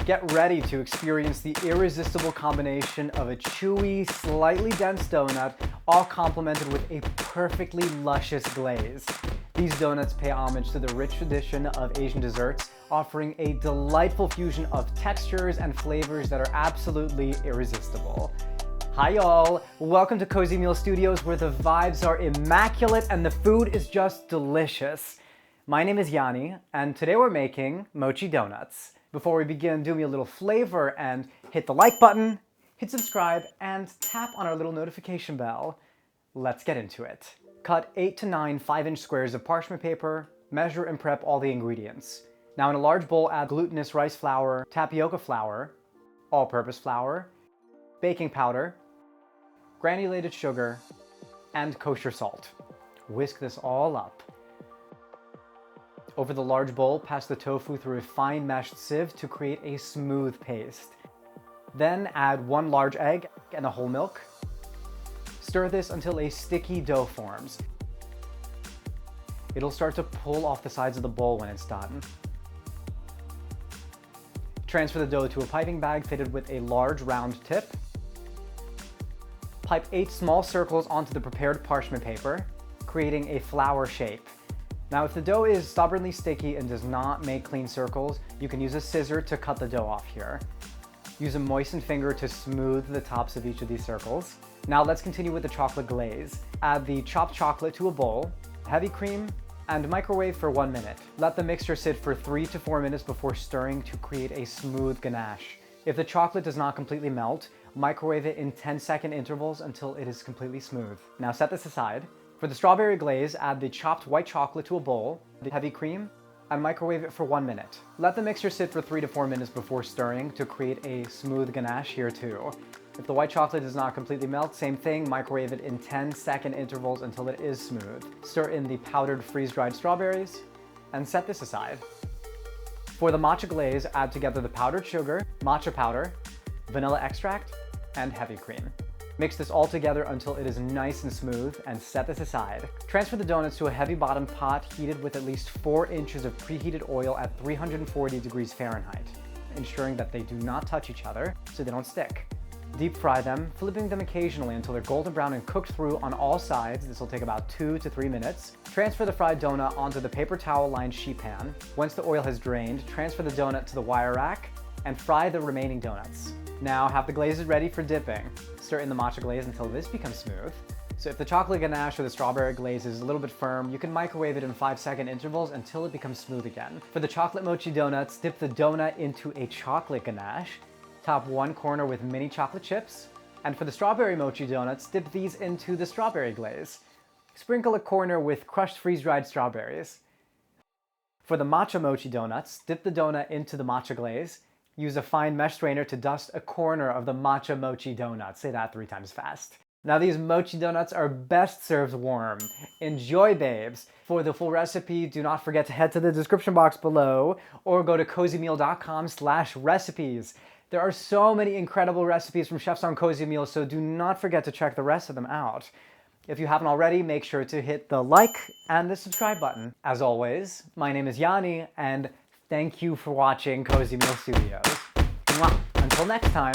Get ready to experience the irresistible combination of a chewy, slightly dense donut, all complemented with a perfectly luscious glaze. These donuts pay homage to the rich tradition of Asian desserts, offering a delightful fusion of textures and flavors that are absolutely irresistible. Hi y'all, welcome to Cozymeal Studios, where the vibes are immaculate and the food is just delicious. My name is Yanni, and today we're making mochi donuts. Before we begin, do me a little flavor and hit the like button, hit subscribe, and tap on our little notification bell. Let's get into it. Cut 8 to 9 5-inch squares of parchment paper, measure and prep all the ingredients. Now in a large bowl, add glutinous rice flour, tapioca flour, all-purpose flour, baking powder, granulated sugar, and kosher salt. Whisk this all up. Over the large bowl, pass the tofu through a fine meshed sieve to create a smooth paste. Then add 1 large egg and a whole milk. Stir this until a sticky dough forms. It'll start to pull off the sides of the bowl when it's done. Transfer the dough to a piping bag fitted with a large round tip. Pipe 8 small circles onto the prepared parchment paper, creating a flower shape. Now, if the dough is stubbornly sticky and does not make clean circles, you can use a scissor to cut the dough off here. Use a moistened finger to smooth the tops of each of these circles. Now let's continue with the chocolate glaze. Add the chopped chocolate to a bowl, heavy cream, and microwave for 1 minute. Let the mixture sit for 3 to 4 minutes before stirring to create a smooth ganache. If the chocolate does not completely melt, microwave it in 10-second intervals until it is completely smooth. Now set this aside. For the strawberry glaze, add the chopped white chocolate to a bowl, the heavy cream, and microwave it for 1 minute. Let the mixture sit for 3 to 4 minutes before stirring to create a smooth ganache here too. If the white chocolate does not completely melt, same thing, microwave it in 10-second intervals until it is smooth. Stir in the powdered freeze-dried strawberries, and set this aside. For the matcha glaze, add together the powdered sugar, matcha powder, vanilla extract, and heavy cream. Mix this all together until it is nice and smooth, and set this aside. Transfer the donuts to a heavy bottom pot heated with at least 4 inches of preheated oil at 340 degrees Fahrenheit, ensuring that they do not touch each other so they don't stick. Deep fry them, flipping them occasionally until they're golden brown and cooked through on all sides. This will take about 2 to 3 minutes. Transfer the fried donut onto the paper towel lined sheet pan. Once the oil has drained, transfer the donut to the wire rack and fry the remaining donuts. Now have the glazes ready for dipping. Stir in the matcha glaze until this becomes smooth. So if the chocolate ganache or the strawberry glaze is a little bit firm, you can microwave it in 5-second intervals until it becomes smooth again. For the chocolate mochi donuts, dip the donut into a chocolate ganache. Top one corner with mini chocolate chips. And for the strawberry mochi donuts, dip these into the strawberry glaze. Sprinkle a corner with crushed freeze-dried strawberries. For the matcha mochi donuts, dip the donut into the matcha glaze. Use a fine mesh strainer to dust a corner of the matcha mochi donut. Say that 3 times fast. Now these mochi donuts are best served warm. Enjoy, babes. For the full recipe, do not forget to head to the description box below or go to cozymeal.com/recipes. There are so many incredible recipes from chefs on Cozymeal, so do not forget to check the rest of them out. If you haven't already, make sure to hit the like and the subscribe button. As always, my name is Yanni, and thank you for watching Cozymeal Studios. Mwah. Until next time.